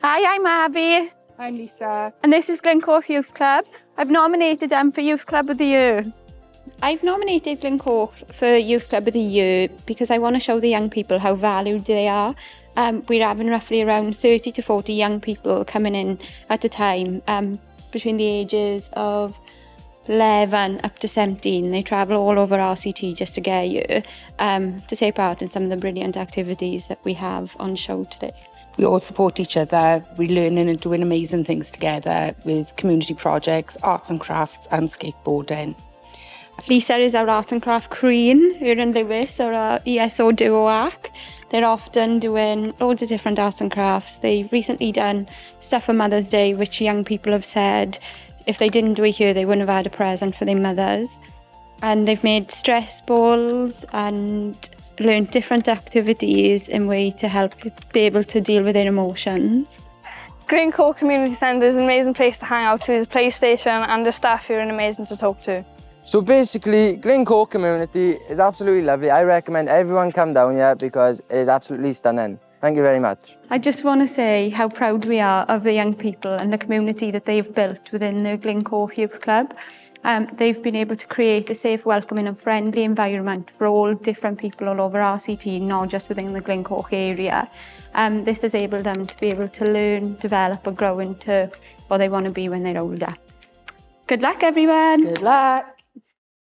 Hi, I'm Abby. I'm Lisa. And this is Glyncoch Youth Club. I've nominated them for Youth Club of the Year. I've nominated Glyncoch for Youth Club of the Year because I want to show the young people how valued they are. We're having roughly around 30 to 40 young people coming in at a time between the ages of 11 up to 17. They travel all over RCT just to get here to take part in some of the brilliant activities that we have on show today. We all support each other. We're learning and doing amazing things together with community projects, arts and crafts and skateboarding. Lisa is our art and craft queen here in Lewis, or our ESO duo act. They're often doing loads of different arts and crafts. They've recently done stuff for Mother's Day, which young people have said if they didn't do it here, they wouldn't have had a present for their mothers. And they've made stress balls and learned different activities in a way to help be able to deal with their emotions. Glyncoch Community Centre is an amazing place to hang out to. There's a PlayStation and the staff here are amazing to talk to. So basically, Glyncoch community is absolutely lovely. I recommend everyone come down here because it is absolutely stunning. Thank you very much. I just want to say how proud we are of the young people and the community that they've built within the Glyncoch Youth Club. They've been able to create a safe, welcoming and friendly environment for all different people all over RCT, not just within the Glyncoch area. This has enabled them to be able to learn, develop and grow into what they want to be when they're older. Good luck, everyone. Good luck.